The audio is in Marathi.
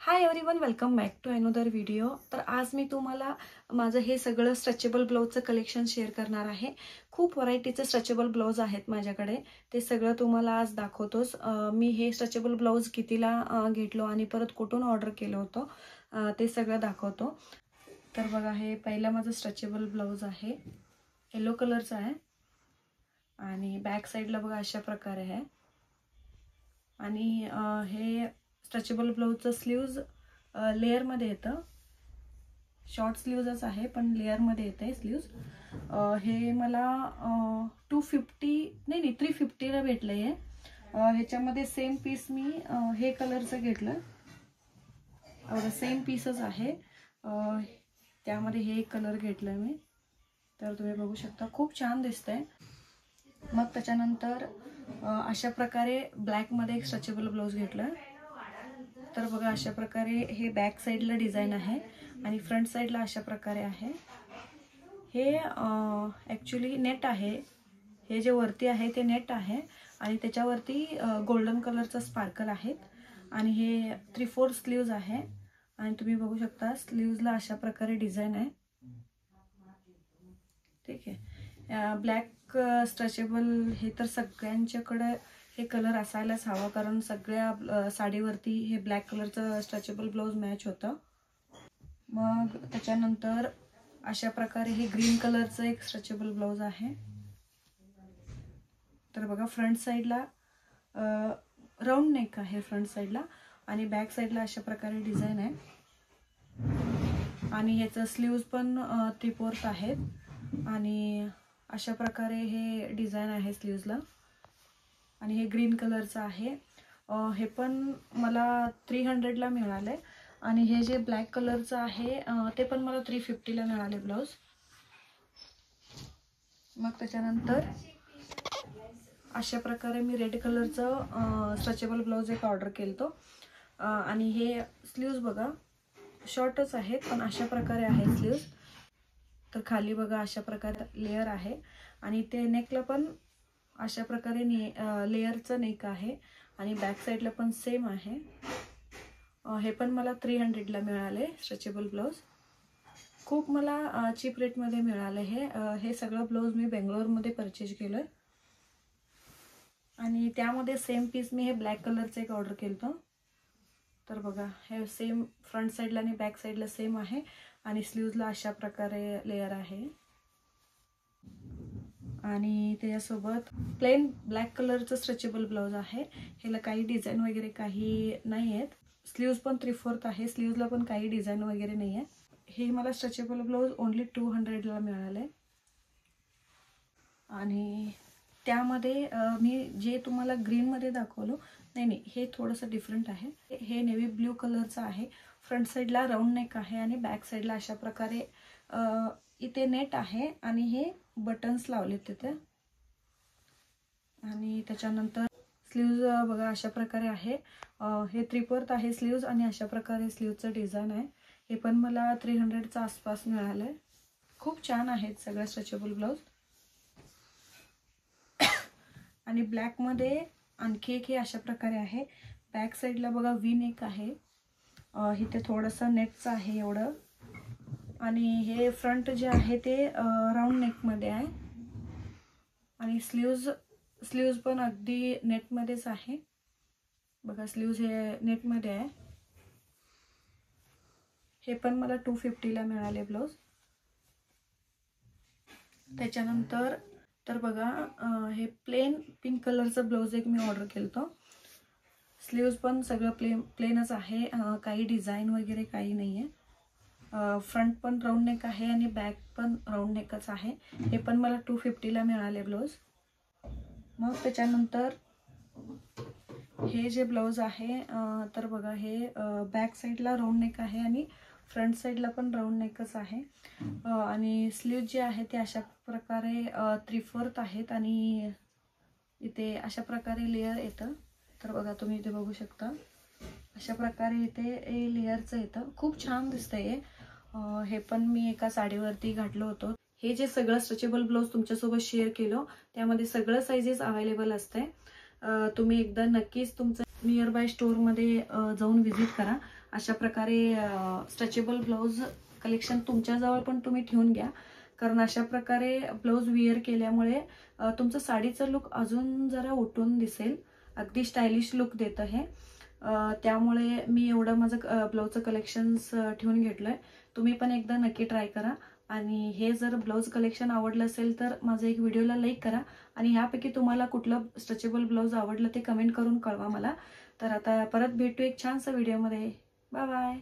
High everyone, welcome back to another video. तर आज मी तुम्हाला माझं हे सगळं स्ट्रेचेबल ब्लाउजचं कलेक्शन शेअर करणार आहे। खूप व्हरायटीचे स्ट्रेचेबल ब्लाउज आहेत माझ्याकडे, ते सगळं तुम्हाला आज दाखवतोच। मी हे स्ट्रेचेबल ब्लाउज कितीला घेतलो आणि परत कुठून ऑर्डर केलं होतं ते सगळं दाखवतो। तर बघा, हे पहिलं माझं स्ट्रेचेबल ब्लाउज आहे, येलो कलरचा आहे आणि बॅक साईडला बघा अशा प्रकारे आहे। आणि हे स्ट्रेचेबल ब्लाउजचं स्लीव्ज लेयर मध्ये येतं, शॉर्ट स्लीव्जच आहे पण लेयर मध्ये येते स्लीव्ज। हे मला 350 ला भेटलंय। ह्याच्यामध्ये सेम पीस मी हे कलरचं घेतलं, सेम पीसच आहे, त्यामध्ये हे कलर घेतलं मी। तर तुम्ही बघू शकता, खूप छान दिसतंय। मग त्याच्यानंतर अशा प्रकारे ब्लॅक मध्ये एक स्ट्रेचेबल ब्लाउज घेतला। तर बघा, अशा प्रकारे हे बॅक साइडला डिझाइन आहे आणि फ्रंट साइडला अशा प्रकारे आहे। हे ॲक्च्युअली नेट आहे, हे जे वरती आहे ते नेट आहे आणि त्याच्यावरती गोल्डन कलरचा स्पार्कल आहे आणि हे 3/4 स्लीव्ज आहे। आणि तुम्ही बघू शकता स्लीव्जला अशा प्रकारे डिझाइन आहे, ठीक आहे। ब्लॅक स्ट्रेचेबल हे तर सगळ्यांच्याकडे हे कलर असायलाच हवा, कारण सगळ्या साडीवरती हे ब्लॅक कलरचं स्ट्रेचेबल ब्लाउज मॅच होतं। मग त्याच्यानंतर अशा प्रकारे हे ग्रीन कलरचं एक स्ट्रेचेबल ब्लाउज आहे। तर बघा, फ्रंट साइडला राउंड नेक आहे फ्रंट साइडला आणि बॅक साइडला अशा प्रकारे डिझाइन आहे आणि ह्याचं स्लीव्ज पण 3/4 आहेत आणि अशा प्रकारे हे डिझाइन आहे स्लीव्जला। आणि हे ग्रीन कलरचं आहे, हे पण मला 300 ला मिळाले आणि हे जे ब्लॅक कलरचं आहे ते पण मला 350 ला मिळाले ब्लाउज। मग त्याच्यानंतर अशा प्रकारे मी रेड कलरचं स्ट्रेचेबल ब्लाउज एक ऑर्डर केलतो आणि हे स्लीव्ज बघा शॉर्टच आहेत पण अशा प्रकारे आहे स्लीव्ज। तर खाली बघा अशा प्रकारे लेयर आहे आणि ते नेकला पण अशा प्रकारे लेयरचं नेक आहे आणि बॅक साइडला पण सेम आहे। हे पण मला 300 ला मिळाले स्ट्रेचेबल ब्लाउज। खूप मला चीप रेटमध्ये मिळाले। हे सगळं ब्लाउज मी बेंगलोरमध्ये परचेज केलं आणि त्यामध्ये सेम पीस मी हे ब्लॅक कलरचं एक ऑर्डर केलं। तर बघा, हे सेम फ्रंट साइडला आणि बॅक साइडला सेम आहे आणि स्लीव्जला अशा प्रकारे लेयर आहे आणि त्याच्यासोबत प्लेन ब्लॅक कलरचं स्ट्रेचेबल ब्लाउज आहे। ह्याला काही डिझाइन वगैरे काही नाही आहेत, स्लीव्ज पण 3/4 आहे, स्लीव्जला पण काही डिझाइन वगैरे नाही आहे। हे मला स्ट्रेचेबल ब्लाउज ओनली 200 ला मिळाले आणि त्यामध्ये मी जे तुम्हाला ग्रीनमध्ये दाखवलं नाही, हे थोडंसं डिफरंट आहे। हे नेव्ही ब्ल्यू कलरचं आहे, फ्रंट साइडला राउंड नेक आहे आणि बॅक साइडला अशा प्रकारे इथे नेट आहे आणि हे बटन्स लावले तिथे। आणि त्याच्यानंतर स्लीव्ज बघा अशा प्रकारे आहे, हे 3/4 आहे स्लीव्ज आणि अशा प्रकारे स्लीव्जचं डिझाइन आहे। हे पण मला 300 च्या आसपास मिळाले। खूप छान आहेत सगळे स्ट्रेचेबल ब्लाउज। आणि ब्लॅक मध्ये आणखी एक हे अशा प्रकारे आहे, बॅक साइडला बघा व्ही नेक आहे, इथे थोडंसं नेटचं आहे एवढं आणि हे फ्रंट जे आहे ते राउंड नेक मध्ये आहे आणि स्लीव्ज पण अगदी नेट मध्येच आहे। बघा, स्लीव्ज हे नेट मध्ये आहे। हे पण मला 250 ला मिळाले ब्लाउज। त्याच्यानंतर तर बघा, हे प्लेन पिंक कलरचं ब्लाउज एक मी ऑर्डर केलतो। स्लीव्ज पण सगळं प्लेनच आहे, काही डिझाइन वगैरे काही नाहीये। फ्रंट पण राउंड नेक आहे आणि बॅक पण राउंड नेकच आहे। हे पण मला 250 ला मिळाले ब्लाउज। मग त्याच्यानंतर हे जे ब्लाउज आहे तर बघा, हे बॅक साइडला राउंड नेक आहे आणि फ्रंट साइडला पण राउंड नेकच आहे आणि स्लीव्ज जे आहे ते अशा प्रकारे 3/4 आहेत आणि इथे अशा प्रकारे लेयर येतं। तर बघा, तुम्ही इथे बघू शकता अशा प्रकारे इथे लेयरचं येतं, खूप छान दिसतंय। हे पण मी एका साडीवरती घातलं होतं। हे जे सगळं स्ट्रेचेबल ब्लाउज तुमच्यासोबत शेअर केलं त्यामध्ये सगळं साइजेस अवेलेबल असते। तुम्ही एकदा नक्कीच तुमचं नियर बाय स्टोअरमध्ये जाऊन व्हिजिट करा अशा प्रकारे स्ट्रेचेबल ब्लाऊज कलेक्शन तुमच्याजवळ पण तुम्ही ठेवून घ्या, कारण अशा प्रकारे ब्लाऊज विअर केल्यामुळे तुमचं साडीचं लुक अजून जरा उठून दिसेल, अगदी स्टायलिश लुक देतं हे. त्यामुळे मी एवढं माझं ब्लाऊजचं कलेक्शन्स ठेवून घेतलंय. तुम्ही पण एकदा नक्की ट्राय करा. आणि हे जर ब्लाऊज कलेक्शन आवडलं असेल तर माझं एक व्हिडिओला लाईक करा आणि ह्यापैकी तुम्हाला कुठलं स्ट्रेचेबल ब्लाऊज आवडलं ते कमेंट करून कळवा मला. तर आता परत भेटू एक छानसा व्हिडिओमध्ये. Bye bye.